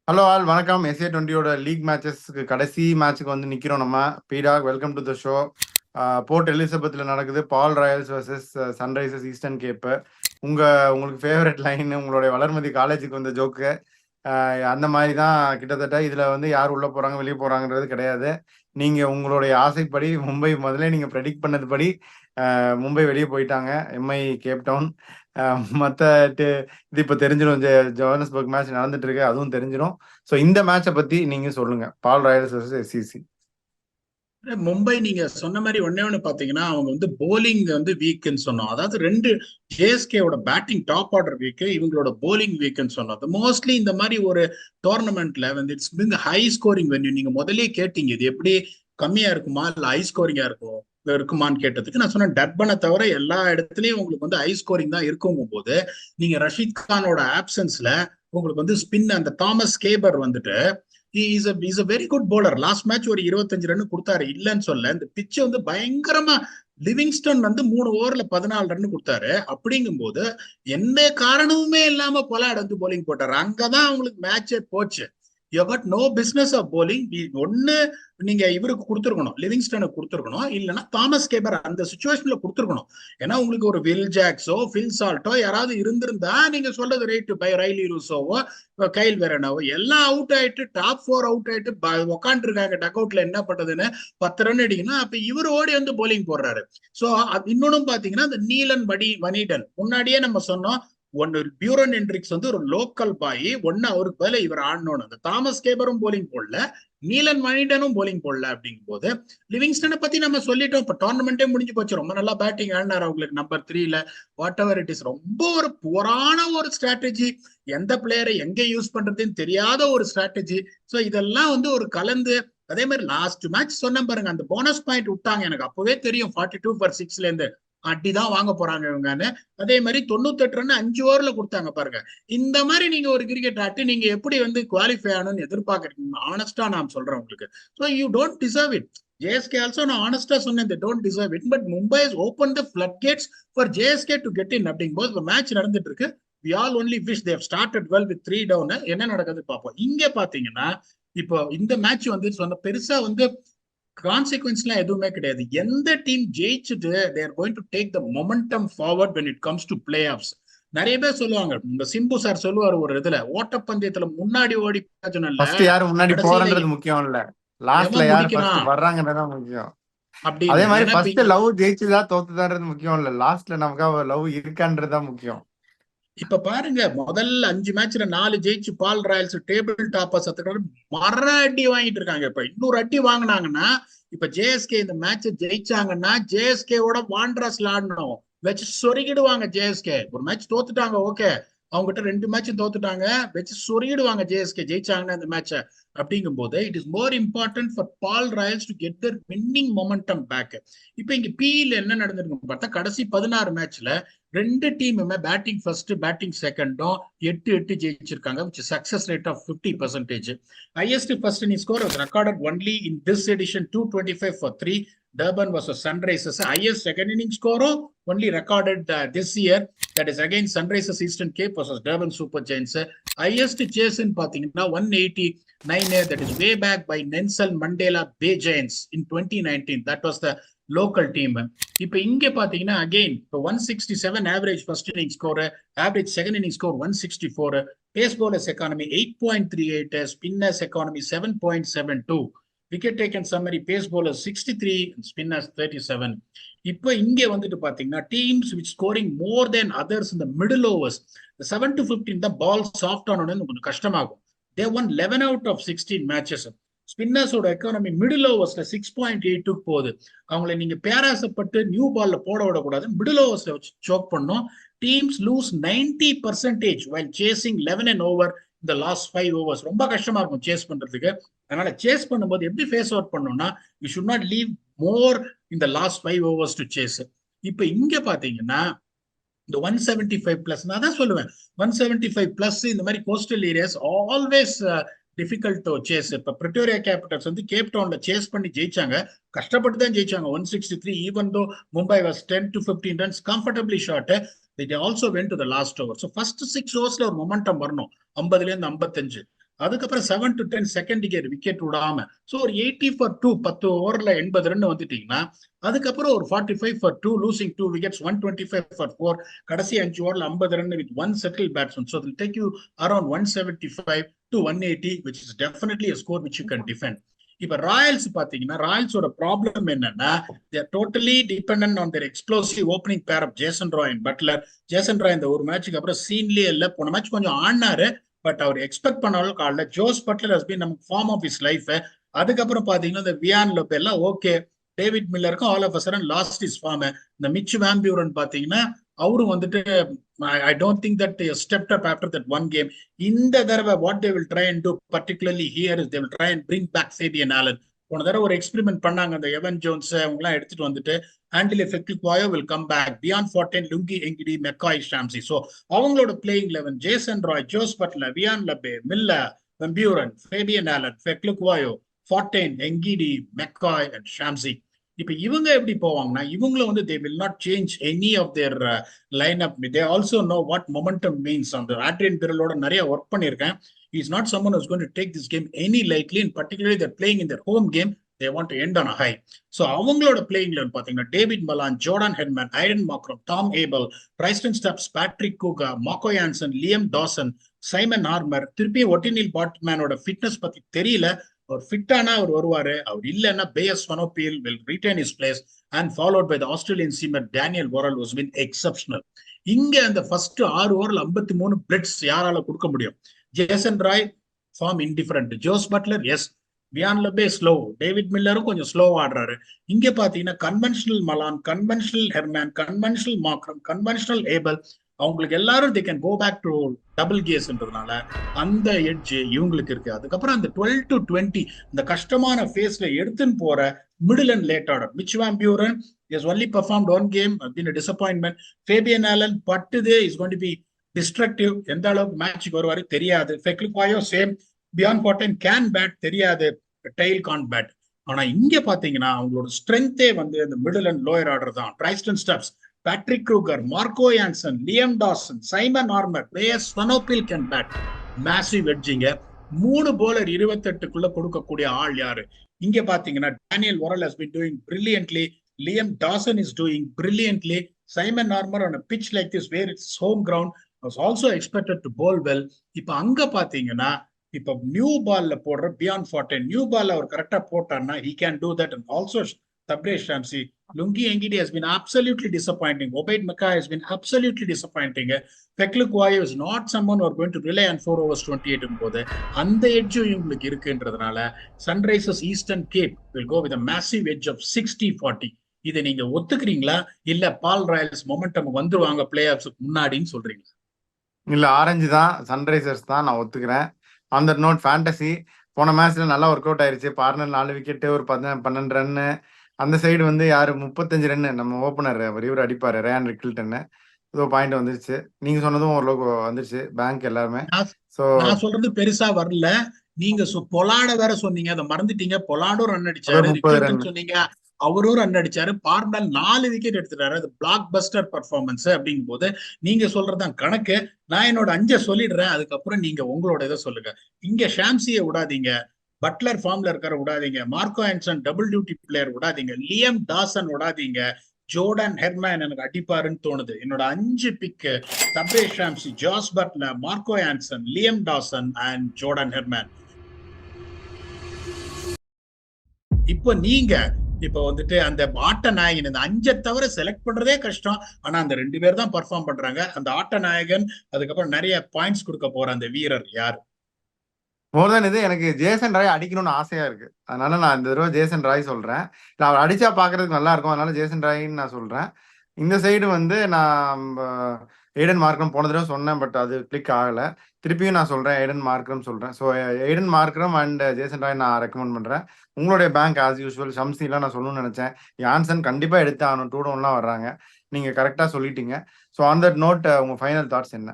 Hello all வணக்கம். SA20யோட league மேட்சஸ்க்கு கடைசி மேட்ச்சுக்கு வந்து நிக்கிறோம் நம்ம. பீடாக் welcome to the show. Port எலிசபெத்ல நடக்குது Paarl Royals versus Sunrisers Eastern Cape. உங்களுக்கு ஃபேவரட் லைன் உங்களுடைய வளர்மதி காலேஜுக்கு வந்த ஜோக்கு அந்த மாதிரி தான். கிட்டத்தட்ட இதுல வந்து யார் உள்ள போறாங்க வெளியே போறாங்கன்றது கிடையாது. நீங்க உங்களுடைய ஆசைப்படி மும்பை முதல்ல நீங்க ப்ரெடிக்ட் பண்ணதுபடி மும்பை வெளியே போயிட்டாங்க. MI Cape Town. மற்ற இது இப்போ தெரிஞ்சிடும். ஜோஹானஸ்பர்க் மேட்ச் நடந்துட்டு இருக்கு, அதுவும் தெரிஞ்சிடும். ஸோ இந்த மேட்சை பத்தி நீங்க சொல்லுங்க. பால் ராயல்ஸ் வர்சஸ் SCC. மும்பை நீங்க சொன்ன மாதிரி ஒண்ணு பாத்தீங்கன்னா அவங்க வந்து போலிங் வந்து வீக்னு சொன்னோம். அதாவது ரெண்டு ஜேஎஸ்கேவோட பேட்டிங் டாப் ஆர்டர் வீக், இவங்களோட போலிங் வீக்னு சொன்னோம். மோஸ்ட்லி இந்த மாதிரி ஒரு டோர்னமெண்ட்ல வந்து இட்ஸ் இந்த ஹை ஸ்கோரிங் வென்யூ. நீங்க முதலே கேட்டீங்க இது எப்படி கம்மியா இருக்குமா இல்ல ஹை ஸ்கோரிங்கா இருக்குமான்னு கேட்டதுக்கு நான் சொன்னேன் டர்பனை தவிர எல்லா இடத்துலயும் உங்களுக்கு வந்து ஹை ஸ்கோரிங் தான் இருக்குங்கும் போது நீங்க ரஷீத் கானோட ஆப்சன்ஸ்ல உங்களுக்கு வந்து ஸ்பின் அந்த தாமஸ் கேபர் வந்துட்டு is a very good bowler. Last match ஒரு 25 ரன் கொடுத்தாரு, இல்லைன்னு சொல்ல. இந்த பிச்சு வந்து பயங்கரமா லிவிங்ஸ்டன் வந்து 3 ஓவர்ல 14 ரன் கொடுத்தாரு. அப்படிங்கும் போது எந்த காரணமுமே இல்லாம பொலாட் வந்து போலிங் போட்டாரு. அங்கதான் அவங்களுக்கு மேட்சே போச்சு. You got no business of bowling. ஒன்னு நீங்க இவருக்கு கொடுத்துருக்கணும், லிவிங்ஸ்டனுக்கு கொடுத்துருக்கணும், இல்லைன்னா தாமஸ் கேபர் அந்த சுச்சுவேஷன்ல கொடுத்துருக்கணும். ஏன்னா உங்களுக்கு ஒரு வில் ஜாக்ஸோ ஃபில் சால்ட்டோ யாராவது இருந்திருந்தா நீங்க சொல்றது ரைட்டு. பை ரைலி ரூசோவோ கைல் வெரனாவோ எல்லாம் அவுட் ஆயிட்டு டாப் 4 அவுட் ஆயிட்டு உக்காண்டு இருக்காங்க டக் அவுட்ல. என்ன பண்றதுன்னு 10 ரன் அடிக்கணும். அப்ப இவர் ஓடி வந்து போலிங் போடுறாரு. சோ இன்னொன்னு பாத்தீங்கன்னா இந்த நீலன் வனிடன் முன்னாடியே நம்ம சொன்னோம். ஒன்னு பியூரன் ஹென்ட்ரிக்ஸ் வந்து ஒரு லோக்கல் பாய், ஒன்னு அவருக்கு பதில இவர் ஆடணும். அந்த தாமஸ் கேபரும் போலிங் போடல, நீலன் மணிடனும் போலிங் போடல. அப்படிங்கும் போது லிவிங்ஸ்டனை பத்தி நம்ம சொல்லிட்டோம். இப்ப டோர்னமெண்டே முடிஞ்சு போச்சு. ரொம்ப நல்லா பேட்டிங் ஆடினார் அவங்களுக்கு நம்பர் 3ல. வாட் எவர் இட் இஸ், ரொம்ப ஒரு புவரான ஒரு ஸ்ட்ராட்டஜி. எந்த பிளேயரை எங்க யூஸ் பண்றதுன்னு தெரியாத ஒரு ஸ்ட்ராட்டஜி. சோ இதெல்லாம் வந்து ஒரு கலந்து அதே மாதிரி லாஸ்ட் மேட்ச் சொன்ன பாருங்க, அந்த போனஸ் பாயிண்ட் விட்டாங்க. எனக்கு அப்பவே தெரியும் 42/6 இருந்து அடிதான் வாங்க போறாங்க இவங்கன்னு. அதே மாதிரி 98 ரன் 5 ஓவர்ல கொடுத்தாங்க பாருங்க. இந்த மாதிரி நீங்க ஒரு கிரிக்கெட் ஆட்டு நீங்க எப்படி வந்து குவாலிஃபை ஆகணும்னு எதிர்பார்க்கறீங்க? ஆனஸ்டா நான் சொல்றேன் உங்களுக்கு. So you don't deserve it. JSK also நான் ஆனஸ்டா சொன்னேன், they don't deserve it. But Mumbai has opened the floodgates for JSK to get in. அப்படிங்கும்போது இப்போ மேட்ச் நடந்துட்டு இருக்கு. We all only wish they have started well with 3 down. என்ன நடக்குது பார்ப்போம். இங்க பாத்தீங்கன்னா இப்போ இந்த மேட்ச் வந்து சொன்ன பெருசா வந்து கான்சிக்வன்ஸ்லாம் எதுவுமே கிடையாது. எந்த டீம் ஜெயிச்சுட்டு they are going to take the momentum forward when it comes to playoffs. நிறைய பேர் சொல்லுவாங்க, இந்த சிம்பு சார் சொல்லுவாரு ஒரு இதுல, ஓட்டப்பந்தயத்துல முன்னாடி ஓடி ஃபர்ஸ்ட் யாரு முன்னாடி போறன்றது முக்கியம் இல்ல, லாஸ்ட்ல யாரு ஃபர்ஸ்ட் வர்றாங்கன்றது முக்கியம். அதே மாதிரி ஃபர்ஸ்ட் லவ் ஜெயிச்சுதா தோத்துதான்றது முக்கியம் இல்ல, லாஸ்ட்ல நமக்கு லவ் இருக்கான்றதுதான் முக்கியம். இப்ப பாருங்க, முதல்ல 5 மேட்ச்ல 4 ஜெயிச்சு பால் ராயல்ஸ் டேபிள் டாப்பர்ஸ் மர அடி வாங்கிட்டு இருக்காங்க. இப்ப இன்னொரு அடி வாங்கினாங்கன்னா, இப்ப JSK இந்த மேட்ச் ஜெயிச்சாங்கன்னா JSKவோட வாண்ட்ரஸ்ல ஆடணும், வச்சு சொருகிடுவாங்க. JSK ஒரு மேட்ச் தோத்துட்டாங்க, ஓகே, அவங்ககிட்ட 2 மேட்ச் தோத்துட்டாங்க, வச்சு சொருகிடுவாங்க JSK ஜெயிச்சாங்கன்னா இந்த மேட்ச. அப்படிங்கும் போது it is more important for Paarl Royals to get their winning momentum back. இப்ப இங்க பிஇல என்ன நடந்திருக்கு பார்த்தா, கடைசி 16 மேட்ச்ல 2 டீமுமே பேட்டிங் ஃபர்ஸ்ட் பேட்டிங் செகண்டும் 8-8 ஜெயிச்சிருக்காங்க, which is success rate of 50%. Highest first inning score was recorded only in this edition, 225 for 3. Durban versus Sunrisers. Highest second inning score only recorded this year, that is against Sunrisers Eastern Cape versus Durban Super Giants. Highest chase in பாத்தீங்கன்னா 189, that is way back by Nelson Mandela Bay Giants in 2019. That was the local team. இப்ப இங்க பாத்தீங்கன்னா again 167 average first inning score, average second inning score 164, pace bowlers economy 8.38, spinners economy 7.72, wicket taken summary, pace bowlers 63, spinners 37. இப்ப இங்க வந்துட்டு பாத்தீங்கன்னா teams which scoring more than others இந்த middle overs, 7 to 15 தான் ball soft ஆனோன்னு கொஞ்சம் கஷ்டமாகும். They won 11 out of 16 matches. ஸ்பின்னர்ஸோட எக்கானமி மிடில் ஓவர்ஸ்ல 6.82 போகுது. அவங்களை நீங்க பேராசப்பட்டு நியூ பால்ல போட விடக்கூடாது, மிடில் ஓவர்ஸ்ல வச்சு சோக் பண்ணும். Teams lose 90% while chasing 11 and over in the last 5 overs. ரொம்ப கஷ்டமா இருக்கும் சேஸ் பண்றதுக்கு. அதனால சேஸ் பண்ணும்போது எப்படி ஃபேஸ் அவுட் பண்ணணும்னா, you should not leave more in the last 5 overs to chase. இப்ப இங்க பாத்தீங்கன்னா இந்த 175 பிளஸ், நான் தான் சொல்லுவேன் 175 பிளஸ் இந்த மாதிரி coastal areas always difficult to chase. இப்ப பிரிட்டோரியா கேபிட்டல்ஸ் வந்து கேப் டவுன்ல சேஸ் பண்ணி ஜெயிச்சாங்க, கஷ்டப்பட்டு தான் ஜெயிச்சாங்க 163, even though Mumbai was 10 to 15 runs comfortably short. They also went to the last over. So first 6 overs ஒரு மொமெண்டம் வரணும், 50ல இருந்து 55. அதுக்கப்புறம் 7 to 10 செகண்ட் கியர் விக்கெட் விடாம ஸோ ஒரு 80 for 2 10 ஓவர்ல 80 ரன் வந்துட்டீங்கன்னா அதுக்கப்புறம் ஒரு 45 for 2 லூசிங் 2 விக்கெட்ஸ் 125 for 4 கடைசி 5 ஓவர்ல 50 run with one settle batsman. So take you around 175 to 180 which is definitely a score which you can defend. இப்ப ராயல்ஸ் பாத்தீங்கன்னா ராயல்ஸோட ப்ராப்ளம் என்னன்னா they're totally dependent on their explosive opening pair of Jason Roy and Buttler. Jason Roy இந்த ஒரு மேட்சுக்கு அப்புறம் சீன்லயே இல்ல, போன match கொஞ்சம் ஆடினாரு பட் அவர் எக்ஸ்பெக்ட் பண்ண அளவுக்கு ஆடல. ஜோஸ் பட்லர் ஹஸ் பீன் நமக்கு ஃபார்ம் ஆஃப் இஸ் லைஃப். அதுக்கப்புறம் பாத்தீங்கன்னா இந்த வியான் லோபெல்லா ஓகே, டேவிட் மில்லருக்கும் all of a sudden lost his form. இந்த மிச் வேன் பியூரன் பாத்தீங்கன்னா அவரும் வந்துட்டு I don't think that they stepped up after that one game. இந்த தடவை what they will try and do particularly here is they will try and bring back Fabian Allen. போன தடவை ஒரு experiment பண்ணாங்க, அந்த எவன் ஜோன்ஸ் அவங்க எல்லாம் எடுத்துட்டு வந்துட்டு Andile Phehlukwayo will come back, Bjorn Fortuin, Lungi Ngidi, McCoy, Shamsi. So அவங்களோட playing 11 Jason Roy, Jos Buttler, Wihan Lubbe, Miller, van Buuren, Fabian Allen, Phehlukwayo, Fortuin, Ngidi, McCoy and Shamsi. இப்ப இவங்க எப்படி போவாங்கன்னா இவங்களும் வந்து they will not change any of their lineup. They also know what momentum means. அந்த Adrian பிறலோட நிறைய work பண்ணியிருக்கேன். He is not someone who is going to take this game any lightly, and particularly they're playing in their home game. They want to end on a high. So அவங்களோட பிளேயிங்ல பாத்தீங்கன்னா Dawid Malan, Jordan Hermann, Aiden Markram, Tom Abell, Tristan Stubbs, Patrick கூகா, Marco Jansen, Liam Dawson, Simon Harmer. திருப்பி ஒட்டினில் பாட்மேனோட fitness பத்தி தெரியல. அவர் ஃபிட்டானா அவர் வருவாரு, அவர் இல்லைன்னா Peyer's வனோபியல் will retain his place and followed by the Australian seamer Daniel Worrell was been exceptional. இங்க அந்த first 6 ஓவர்ல 53 பிளட்ஸ் யாரால கொடுக்க முடியும்? Jason Roy form indifferent, Jos Buttler yes, Wihan Lubbe slow, David மில்லரும் கொஞ்சம் ஸ்லோ ஆடுறாரு. இங்க பாத்தீங்கன்னா conventional Malan, conventional Hermann, conventional Markram, conventional Abell, அவங்களுக்கு எல்லாரும் they can go back to double கியர்ஸ்ன்றதுனால அந்த எட்ஜ் இவங்களுக்கு இருக்கு. அதுக்கப்புறம் அந்த 12 to 20 இந்த கஷ்டமான ஃபேஸ்ல எடுத்துன்னு போற middle and late order. Mitch van Buuren has only performed one game, been a disappointment. Fabian Allen பட்டுதே is going to be destructive. எந்த அளவுக்கு மேட்சுக்கு வருவாரு தெரியாது. Phehlukwayo same, Bjorn Fortuin can bat தெரியாது, டெய்ல் கான் பேட். ஆனா இங்க பாத்தீங்கன்னா அவங்களோட ஸ்ட்ரென்த்தே வந்து இந்த மிடில் அண்ட் லோயர் ஆர்டர் தான். Tristan Stubbs, Patrick Kruger, Marco Jansen, Liam Dawson, Simon Harmer, Beyers Swanepoel can bat. Massive எட்ஜிங்க. 3 bowler 28க்குள்ள கொடுக்கக்கூடிய ஆள் யாரு? இங்க பாத்தீங்கன்னா Daniel Worrall has been doing brilliantly. Liam Dawson is doing brilliantly. Simon Armour on a pitch like this where it's home ground was also expected to bowl well. இப்ப அங்க பாத்தீங்கன்னா இப்ப நியூ பால்ல போடுற பியான் ஃபார்டன், நியூ பால் அவர் கரெக்டா போட்டார்னா he can do that. And also Tabraiz Shamsi, Lungi Engidi has been absolutely disappointing. Obaid Mackay has been absolutely disappointing. Feklukuwayo is not someone who are going to rely on 4 overs 28 போது அந்த எட்ஜும் இவங்களுக்கு இருக்குன்றதுனால Sunrisers Eastern Cape will go with a massive edge of 60-40. இதை நீங்க ஒத்துக்கிறீங்களா இல்ல பால் Royals momentum வந்துருவாங்க பிளே ஆஃப்ஸ்க்கு முன்னாடின்னு சொல்றீங்களா? இல்ல, ஆரஞ்சு தான், சன்ரைசர்ஸ் தான், நான் ஒத்துக்கிறேன். அந்த நோட் ஃபேண்டசி போன மேட்ச்ல நல்லா ஒர்க் அவுட் ஆயிருச்சு. பார்னர் 4 விக்கெட்டு, ஒரு 12 ரன்னு. அந்த சைடு வந்து யாரு 35 ரன்னு நம்ம ஓப்பனர் இவர் அடிப்பாரு, ரேன் ரிக்கில்டன். ஏதோ பாயிண்ட் வந்துருச்சு. நீங்க சொன்னதும் ஓரளவுக்கு வந்துருச்சு பேங்க் எல்லாருமே. சோ நான் சொல்றது பெருசா வரல. நீங்க பொலாட வேற சொன்னீங்க, அதை மறந்துட்டீங்க. பொலாடும் ரன் அடிச்சாரு, 30 ரன் சொன்னீங்க, அவரும் ரன் அடிச்சாரு. பார்னால் 4 விக்கெட் எடுத்துட்டாரு. அது பிளாக் பஸ்டர் பர்ஃபார்மன்ஸ் அப்படிங்கும் போது நீங்க சொல்றதுதான் கணக்கு. நான் என்னோட 5 சொல்லிடுறேன், அதுக்கப்புறம் நீங்க உங்களோட இதை சொல்லுங்க. இங்க ஷாம்சியை விடாதீங்க, பட்லர் ஃபார்ம்ல இருக்கார விடாதீங்க, Marco Jansen double duty player விடாதீங்க, லியம் டாசன் விடாதீங்க, ஜோர்டான் ஹெர்மேன் எனக்கு அடிப்பாருன்னு தோணுது. என்னோட 5 pick Tabraiz Shamsi, Jos Buttler, Marco Jansen, Liam Dawson and Jordan Hermann. இப்போ நீங்க இப்ப வந்துட்டு அந்த ஆட்ட நாயகன் இந்த 5 தவிர செலக்ட் பண்றதே கஷ்டம். ஆனா அந்த 2 பேர் தான் பர்ஃபார்ம் பண்றாங்க. அந்த ஆட்ட நாயகன், அதுக்கப்புறம் நிறைய பாயிண்ட்ஸ் கொடுக்க போற அந்த வீரர் யாரு? மோர் தென் இது எனக்கு ஜேசன் ராய் அடிக்கணும்னு ஆசையா இருக்கு. அதனால நான் இந்த தடவை ஜேசன் ராய் சொல்றேன். அவர் அடிச்சா பாக்குறதுக்கு நல்லா இருக்கும், அதனால ஜேசன் ராய்ன்னு நான் சொல்றேன். இந்த சைடு வந்து நான் எய்டன் மார்க்ரம் போன தடவை சொன்னேன், பட் அது கிளிக் ஆகல. திருப்பியும் நான் சொல்றேன், எய்டன் மார்க்ரம் சொல்றேன். So Aiden Markram and Jason Roy நான் ரெக்கமெண்ட் பண்றேன். உங்களுடைய பேங்க் ஆஸ் யூஸ்வல் ஷம்சிலாம் நான் சொல்லணும்னு நினைச்சேன். யான்சன் கண்டிப்பா எடுத்து ஆகணும், 2 டவுன்லாம் வர்றாங்க. நீங்க கரெக்டா சொல்லிட்டீங்க. ஸோ ஆன் தட் நோட் உங்க ஃபைனல் தாட்ஸ் என்ன?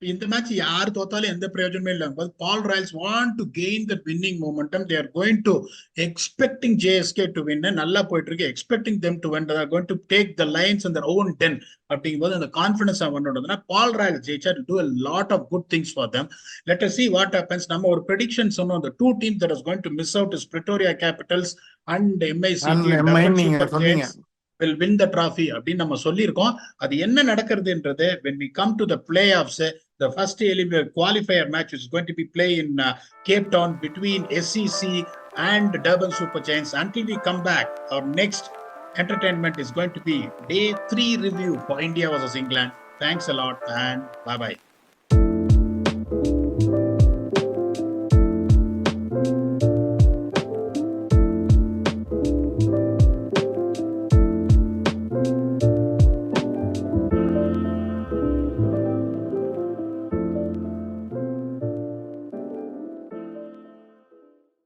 இந்த மேட்ச் யார் தோத்தாலும் எந்த பிரயோஜனமே இல்லை. Paarl Royals want to gain the winning momentum. They are going to expecting JSK to win. நல்லா போயிட்டு இருக்கு. Expecting them to win. They are going to take the lines and their own 10 அப்படிங்கும்போது அந்த கான்ஃபிடன்ஸ் அவனோடதுன்னா Paarl Royals ஜெயிச்சா to do a lot of good things for them. Let us see what happens. நம்ம ஒரு prediction சொன்னோம். The two teams that is going to miss out is Pretoria Capitals and MICT Durban நீங்க Super சொன்னீங்க Giants will win the trophy அப்படின்னு நம்ம சொல்லியிருக்கோம். அது என்ன நடக்கிறதுன்றது when we come to the playoffs, the first qualifier match is going to be played in Cape Town between SCC and Durban Super Giants. Until we come back, our next entertainment is going to be day 3 review for India versus England. Thanks a lot and bye-bye.